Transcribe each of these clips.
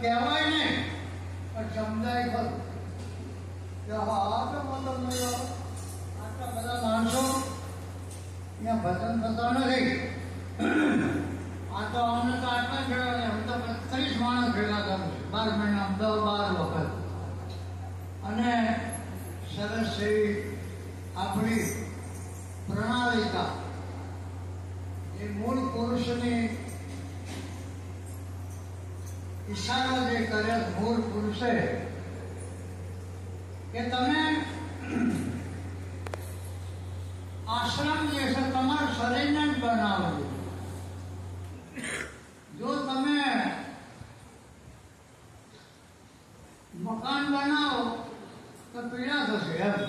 કહેવાય નહીં પણ સમજાય ખરું કે આ તો મતલબ નહીં. આટલા બધા માણસો અહીંયા ભજન થતા નથી. આ તો અમને તો આટલા ભેગા હું તો 30 માણસ ભેગા કરું છું 12 મહિના 12 વખત. અને સરસ એવી આપણી પ્રણાલિકા એ મૂળ પુરુષની ઈશારો જે કરે મૂળ પુરુષે કે તમે આશ્રમ જે છે તમારું શરીરને જ બનાવવું. જો તમે મકાન બનાવો તો પીડા થશે એમ,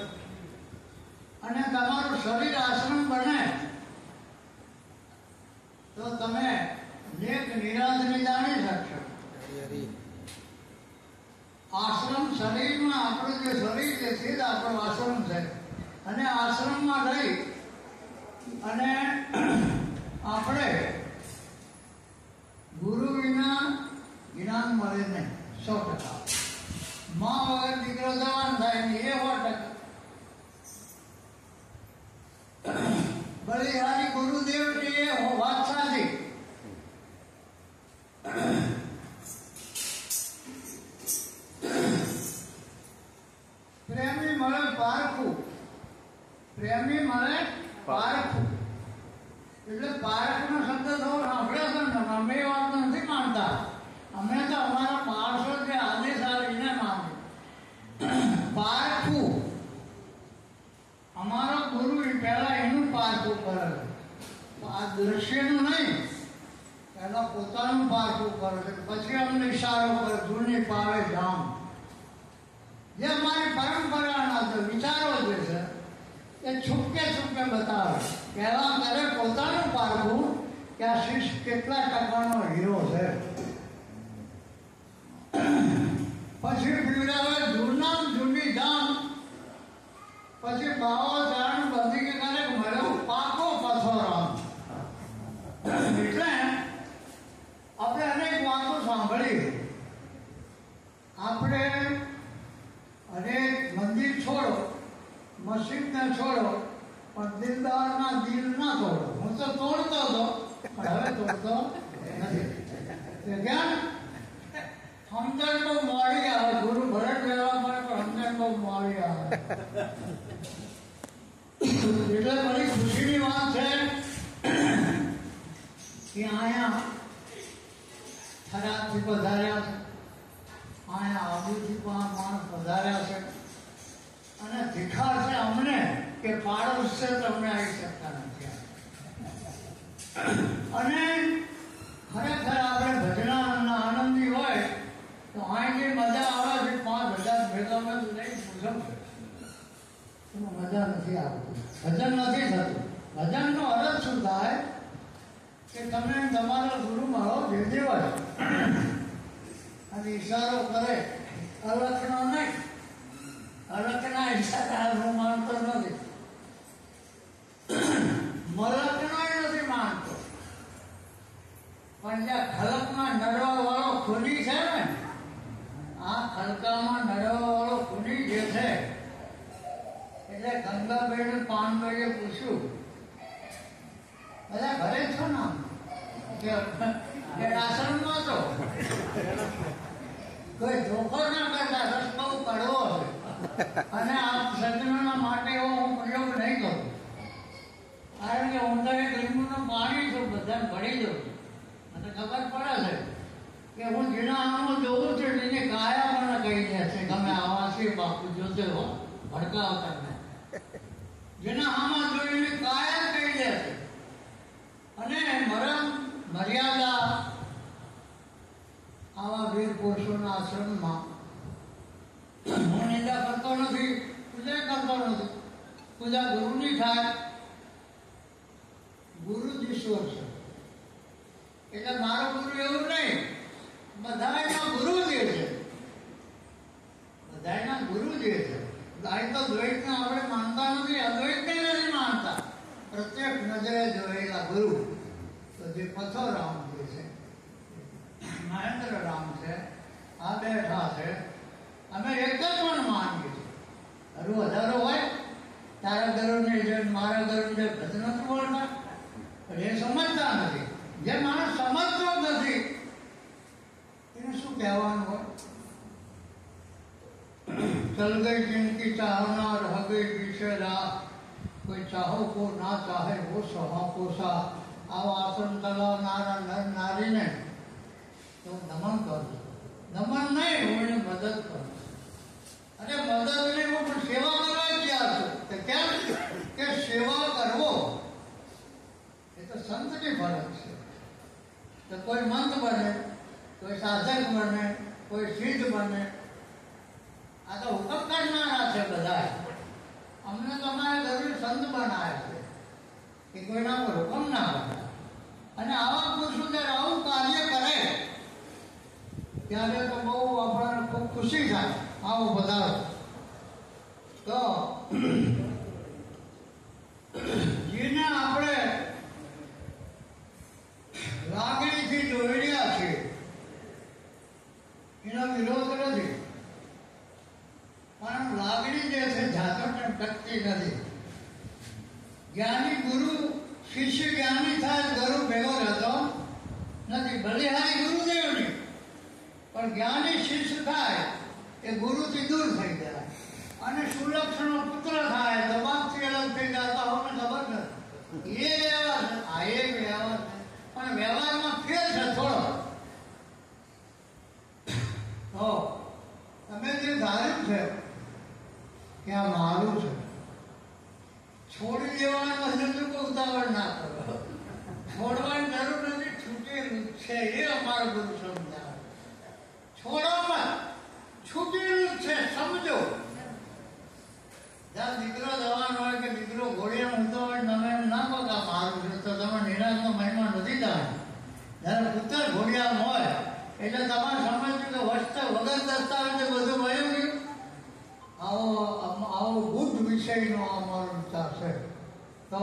અને તમારું શરીર આશ્રમ બને તો તમે નેક નિરાજને જાણી શકશો. આશ્રમ શરીરમાં આપણું જે શરીર છે તે જ આપણો આશ્રમ છે. અને આશ્રમમાં રહી અને આપણે ગુરુ વિના જ્ઞાન મળે નહીં 100%. માં વગર દીકરો જવાન થાય ને એ 100%. બલિહારી ગુરુદેવ એ વાત સાચી. પ્રેમી મળે પારખું, પ્રેમી મળે પારખું. એટલે પારખનો શબ્દ થોડો સાંભળ્યો છે ને, અમે એ વાત નથી માનતા. અમે તો અમારા માણસો જે આદેશ આવે એને માનીએ. પારખું અમારો ગુરુ પહેલા એનું પારખું કરે છે. આ દ્રશ્યનું નહીં, પહેલા પોતાનું પારખું કરે છે, પછી અમને ઈશારો કરે જૂની પાવે ધામ. જે અમારી પરંપરાના જે વિચારો જે છે એ છૂપકે છૂપકે બતાવે. પહેલા કરે પોતાનું પારખું કે આ શિષ્ય કેટલા ટકાનો હીરો છે. પછી પીવડાવે જૂના જૂની ધામ. પછી બાવો ચારણ બધી કે કરે મળ્યો પાકો પથો રામ. એટલે આપણે અનેક વાતો સાંભળી. આપણે અનેક મંદિર છોડો, મસ્જિદને છોડો, પણ દિલદારના દિલ ના તોડો. હું તો તોડતો હતો પણ હવે તોડતો નથી. જ્ઞાન સમજણ બહુ મોડી આવે. ગુરુ ભરત રહેવા પડે પણ સમજણ બહુ મોડી આવે. એટલે બધી ખુશીની વાત છે કે અહીંયા થરાદથી પધાર્યા છે, અહીંયા આબુથી પણ માણસ પધાર્યા છે. અને ધિખાર છે અમને કે પાડોશ છે તો અમને આવી શકતા નથી. અને ખરેખર આપણે ભજનાના આનંદી હોય તો અહીંથી મજા આવે છે. 5000 ભેગા નહીં પૂછો એમાં મજા નથી આવતી. ભજન નથી થતું. ભજનનો અર્થ શું થાય કે તમે તમારો ગુરુ મારો દેવાય અને ઈશારો કરે. અલખનો નહીં, અલખના ઈશારા હું માનતો નથી, મલકનો નથી માનતો. પણ જ્યાં ખલકમાં નડવા વાળો ખૂની છે ને, આ ખલકામાં નડવા વાળો ખૂની જે છે, એટલે ગંગાબેન પાનભાઈએ પૂછ્યું બધા ઘરે છો ને કે આશ્રમમાં છો? કોઈ ધોખો ના કરતા, રસ બહુ કડવો છે અને આ સજ્જનોના માટે એવો હું પ્રયોગ નહીં કરું. કારણ કે હું તો એક લીંબુનું પાણી છું, બધાને ભળી દઉં. મને ખબર પડે છે કે હું જેના આમાં જોઉં છું એની કાયા મને કહી દે છે ગમે આવા છે બાપુ જોતે હો ભડકાવતા નહીં. જેના આમાં જોઈને કાયા કહી દે છે. અને મરમ મર્યાદા આવા વીર પુરુષોના આશ્રમમાં હું નિંદા કરતો નથી, પૂજા કરતો નથી. પૂજા ગુરુની થાય. ગુરુ જ ઈશ્વર છે. એટલે મારો ગુરુ એવું નહીં, બધાના ગુરુ જે છે, બધાના ગુરુ જે છે. અહીં તો દ્વૈતને આપણે માનતા નથી, અદ્વૈતને નથી માનતા. પ્રત્યેક નજરે જોયેલા ગુરુ તો જે પથો રામ જે છે, મહેન્દ્ર રામ છે, આ બેઠા છે, અમે એક જ પણ માનીએ છીએ. હરું હજારો હોય, તારા ગરુને છે મારા ગરુને છે, બધું નથી બોલતા. પણ એ સમજતા નથી. જે માણસ સમજતો નથી એને શું કહેવાનું હોય? चल गई जिनकी चाहना रह गई पीछे राह, कोई चाहो को ना चाहे वो सहा पोसा. આવા આસન ચલાવનારા નર નારીને તો નમન કરું. નમન નહીં, હું એને મદદ કરું. અને મદદ નહીં, હું પણ સેવા કરવા તૈયાર છું. કેમ કે સેવા કરવો એ તો સંતની ફરજ છે. તો કોઈ મંત બને, કોઈ સાધક બને, કોઈ સિદ્ધ બને, આ તો હુકમ કરનારા છે બધા. અમને તો અમારા જરૂર સંત બનાવ્યા છે કે કોઈના પર હુકમ ના બનાવે. અને આવા પુરુષો જ્યારે આવું કાર્ય કરે ત્યારે તો બહુ આપણને ખૂબ ખુશી થાય. આવો બધા તો જેને આપણે લાગણીથી જોડ્યા છે એનો વિરોધ નથી, પણ લાગણી જે છે જાતોને ટકતી નથી. જ્ઞાની ગુરુ શિષ્ય જ્ઞાની થાય, ગુરુ ભેગો રહેતો નથી. ભલે હારી ગુરુદેવની, પણ જ્ઞાની શિષ્ય થાય એ ગુરુથી દૂર થઈ જાય. અને સુલક્ષણો પુત્ર થાય તો બાપથી અલગ થઈ જતા હોને ખબર નથી. એ વ્યવહાર છે, આ એક વ્યવહાર છે, પણ વ્યવહારમાં ફેર છે થોડો. તમે જે ધાર્યું છે કે આ મારું છે, છોડી દેવાનો હજુ કોઈ ઉતાવળ ના કરો. છોડવાની જરૂર નથી, છૂટેલું છે એ અમારો ગુરુ સમજાવે. છોડોમાં છૂટેલું છે સમજો. જ્યાં દીકરો જવાનો હોય કે દીકરો ઘોડિયા ઊંધો હોય, તમે એમ ના કહો કે આ મારું છે, તો તમે નિરાશનો મહિમા નથી જાણો. જ્યારે પુત્ર ઘોડિયામાં હોય એટલે તમારે સમજવું કે વગર દસ્તાવેજે બધું મળ્યું ગયું. આવો બુદ્ધ વિષયનો અમારો વિચાર છે. તો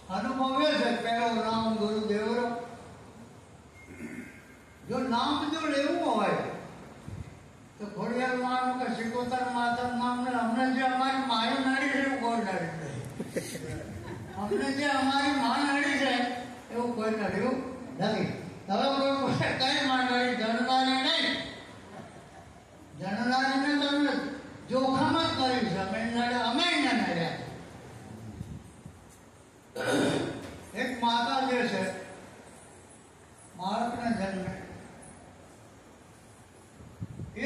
અનુભવ એ છે પહેલો નામ ગુરુદેવરો. જો નામ જો લેવું હોય તો ઘોડિયાર માનું કે સિકોતર માતા નામ ને અમને જે અમારી માયું નડી છે એવું કોઈ નડી નહીં. અમને જે અમારી માં નડી છે એવું કોઈ નડ્યું નથી. હવે કોઈ કઈ માં નડી? જણનારી નહીં. જણનારીને તમે જોખમ જ કર્યું છે. અમે એને નડ્યા. એક માતા જે છે બાળકને જન્મે,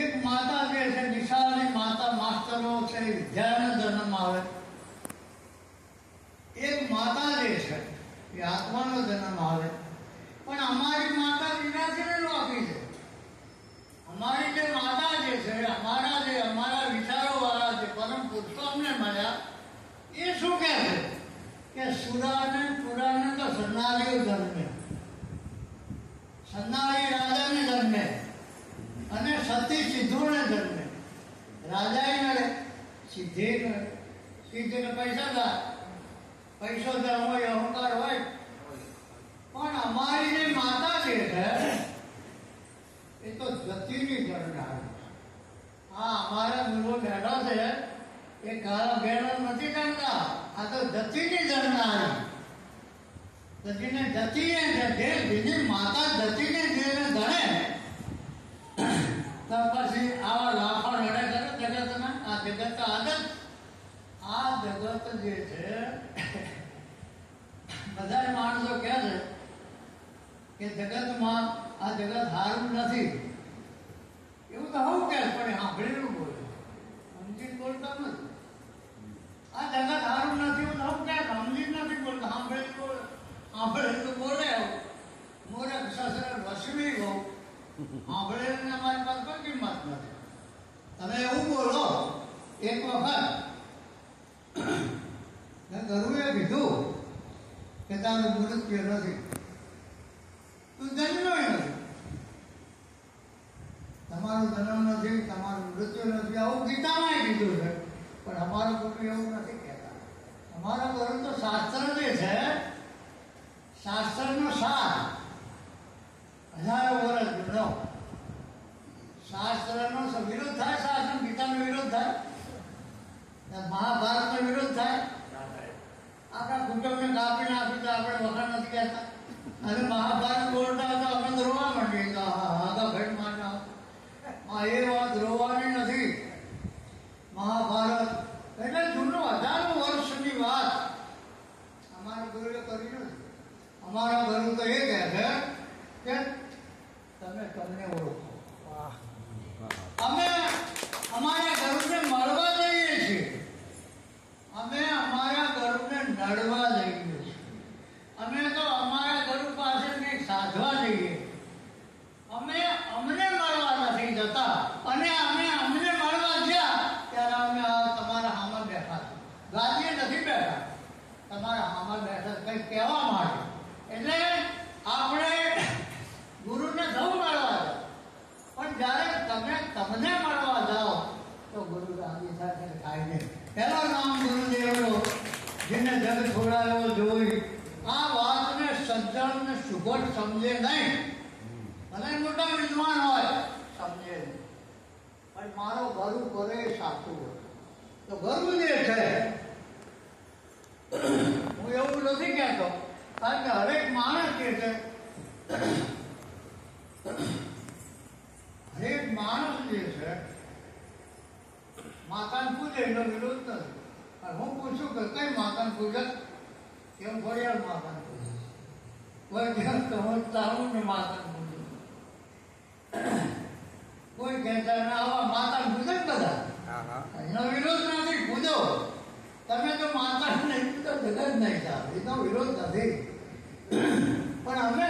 એક માતા જે છે નિશાળની માતા, માસ્ટરો છે, વિદ્યાનો જન્મ આવે. એક માતા જે છે એ આત્માનો જન્મ આવે. પણ અમારી માતા વિનાશીને આપી છે. અમારી જે માતા જે છે, અમારા વિચારો વાળા જે પરમ પુરુષો અમને મળ્યા, એ શું કહે છે કે સુરાને પુરાને તો સન્નારીઓ જન્મે, સન્નારી રાજાને જન્મે અને સતી સિદ્ધોને જન્મે. રાજાએ નડે, સિદ્ધે નડે. સિદ્ધને પૈસાદાર, પૈસો ધર્મ હોય, અહંકાર હોય. પણ અમારી જે માતા જે છે એ તો જતીની જણનારી. આ અમારા ગુરુ બેઠો છે એ ગાળા ભેળો નથી જાણતા. આ તો જતીની જણનારી. જતીને જતી છે, જેની માતા જતીને જેને ગણે તો પછી આવા લાખો લડે કરે જગતના. આ જગત આદત, આ જગત જે છે બધા માણસો કહે છે કે જગતમાં આ જગત સારું નથી. એવું તો હું કે પણ સાંભળેલું બોલે, સમજીને બોલતા નથી. આ જગત સારું નથી એવું હું કે સમજી નથી બોલતા, સાંભળેલું બોલે. સાંભળેલું બોલે મોરખ સસર વસવી ગો. સાંભળેલું અમારી પાસે કોઈ કિંમત નથી. તમે એવું બોલો એક વખત ગુરુએ કીધું કે તારું મૃત્યુ નથી, તું જન્મ્યો નથી, તમારો જન્મ નથી, તમારું મૃત્યુ નથી. આવું ગીતામાં કીધું છે. પણ અમારો ગુરુ એવું નથી કહેતા. અમારો ગુરુ તો શાસ્ત્ર જે છે, શાસ્ત્રનો સાર, રહેતા અને મહાભારત બોલતા હતા અમે તો રોવા માંડીએ તો આગા ભેટ માનના એ વાત રોવાની નથી. મહાભારત એટલે જૂનું 1000 વર્ષની વાત અમારા ગુરુએ કરી નથી. અમારા ગુરુ તો એ કહે છે કે તમે તમને ઓળખો. અમે અમારા ગુરુને મળવા જઈએ છીએ, અમે અમારા ગુરુને નડવા જઈએ છીએ, અમે તો અમારા ગુરુ પાસે કંઈક સાધવા જઈએ, અમે અમને મળવા નથી જતા. અને અમે અમને મળવા ગયા ત્યારે અમે તમારા હામાં બેઠા છે, ગાદીએ નથી બેઠા, તમારા હામાં બેઠા કંઈક કહેવા માટે. એટલે આપણે ગુરુને જવું મળવા જાઓ, પણ જ્યારે તમે તમને મળવા જાઓ તો ગુરુ ગાદી સાથે થાય નહીં. એનું નામ ગુરુદેવનો, જેને જગ છોડાયો જોઈ. આ વાતને સજ્જન ને સુગઢ સમજે નહીં, ભલે મોટા વિદ્વાન હોય સમજે નહીં, પણ મારો ગુરુ કરે સાચું હોય. તો ગુરુ જે છે, હું એવું નથી કહેતો, કારણ કે હરેક માણસ જે છે, હરેક માણસ જે છે માતાને પૂજે એનો વિરોધ નથી. હું પૂછું કે કઈ માતાને પૂજે? કેમ ઘડિયાળ માતાને પૂજે, કોઈ કેમ સમજતા હું ને માતાને પૂજે, કોઈ કહેતા આવા માતાને પૂજે બધા, એનો વિરોધ નથી. પૂજો તમે તો માતા નહીં પૂજો, જગત નહીં ચાલે, એનો વિરોધ નથી. પણ અમે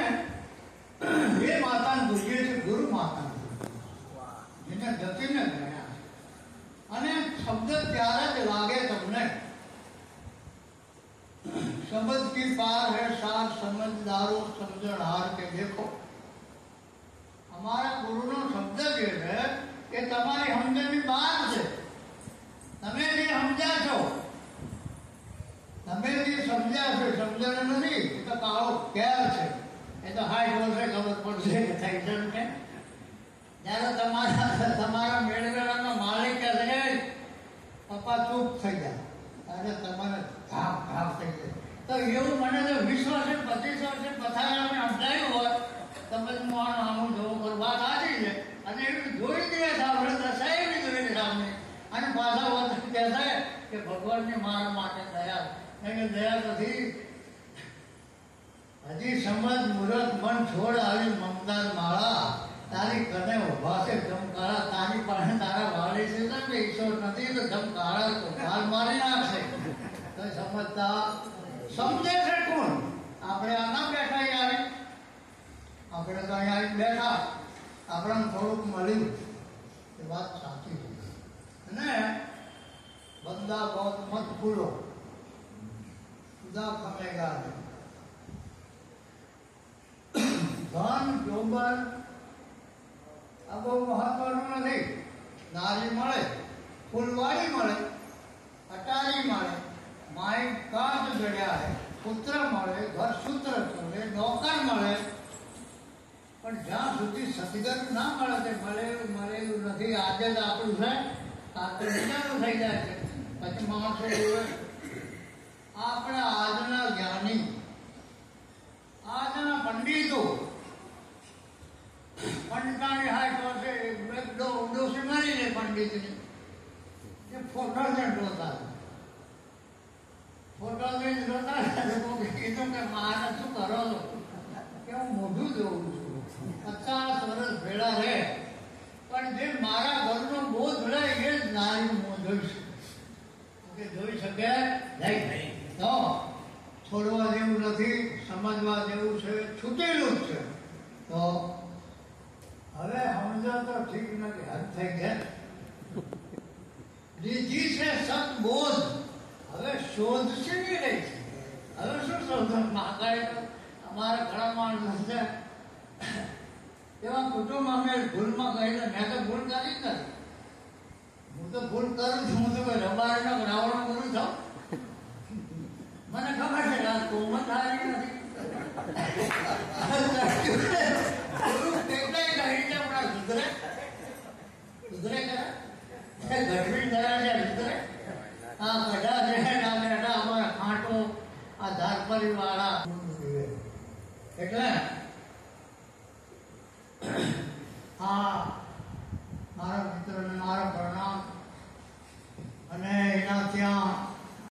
એ માતાને પૂજીએ છીએ, ગુરુ માતાને, જેને ગતિને ગણ્યા. અને શબ્દ ત્યારે જ લાગે તમને, समझ की पार है सार समझदारों समझनहार के देखो. हमारा गुरु नो शब्द जे है કે તમારી સમજણની બહાર છે. તમે જે સમજ્યા છો, તમે જે સમજ્યા છો, સમજણ નથી, એ તો કાળો કેર છે. એ તો 60 વર્ષે ખબર પડશે કે થઈ છે. જ્યારે તમારા મેળવેલાનો માલિક કહે છે પપ્પા ચૂપ થઈ જાય, ત્યારે તમારે ઘામ ઘામ થઈ જાય. તો એવું મને તો 20 વર્ષે 25 વર્ષે પથારાને સમજાયું હોય, તમે આનું જોવું પર વાત આવી છે. અને એવી જોઈ દે સાંભળે દશા એવી જોઈને સામે, અને પાછા વાત કહેતા કે ભગવાનની મારા માટે દયા, કે દયા નથી. હજી સમજ મુરત મન છોડ આવી મમદાર માળા, તારી કને ઉભા છે ધમકાળા, તારી પાસે તારા વાળી છે કે ઈશ્વર નથી તો ધમકાળા તો ગાલ મારી નાખશે. તો સમજતા સમજે છે કોણ? આપણે આના બેઠા યાર, આપણે તો અહીંયા બેઠા, આપણને થોડુંક મળ્યું એ વાત સાચી છે. અને બંદા બહુત મત ભૂલો, ખુદા ખમેગા. ધન જોબર આ બહુ મહત્વનું નથી. નારી મળે, ફૂલવાડી મળે, અટારી મળે, માય કાચ જડ્યા હે, પુત્ર મળે, ઘર સૂત્ર મળે, નોકર મળે, પણ જ્યાં સુધી સદગત ના મળે તે મળેલું નથી. આજે જ આપણું છે, કાંતો બીજાનું થઈ જાય છે. પછી માણસો જોવે આપણા આજના જ્ઞાની, આજના પંડિતો, પંડિતાની હાથ વર્ષે ડોસી મારી લે પંડિતની, એ ફોટો ને જોતા, ફોટો લઈને જોતા કીધું કે મારે શું કરો છો કે હું મોઢું જોઉં છું, 50 વર્ષ ભેળા રહે, પણ જે મારા ઘરનો બોધ રહે એ જ નારી હું જોઈશ. કે જોઈ શકે નહીં, તો છોડવા જેવું નથી, સમજવા જેવું છે, છૂટેલું જ છે. તો હવે સમજો તો ઠીક નથી, હદ થઈ ગયા. લીધી છે સદબોધ, હવે શોધ છે નહીં રહી છે. હવે શું શોધન માગાય? અમારા ઘણા માણસ છે એવા કુટુંબ, અમે ભૂલમાં કહીને મેં તો ભૂલ કરી જ નથી. હું તો ભૂલ કરું છું, હું તો કોઈ રબારીનો રાવણ કરું છું. મને ખબર છે કે કોમત હારી નથી. સુધરે સુધરે કરે ગઢવી થયા છે, સુધરે આ ગઢા છે, અમારા ખાંટો, આ ધારપરી વાળા એટલે આ મારા મિત્રને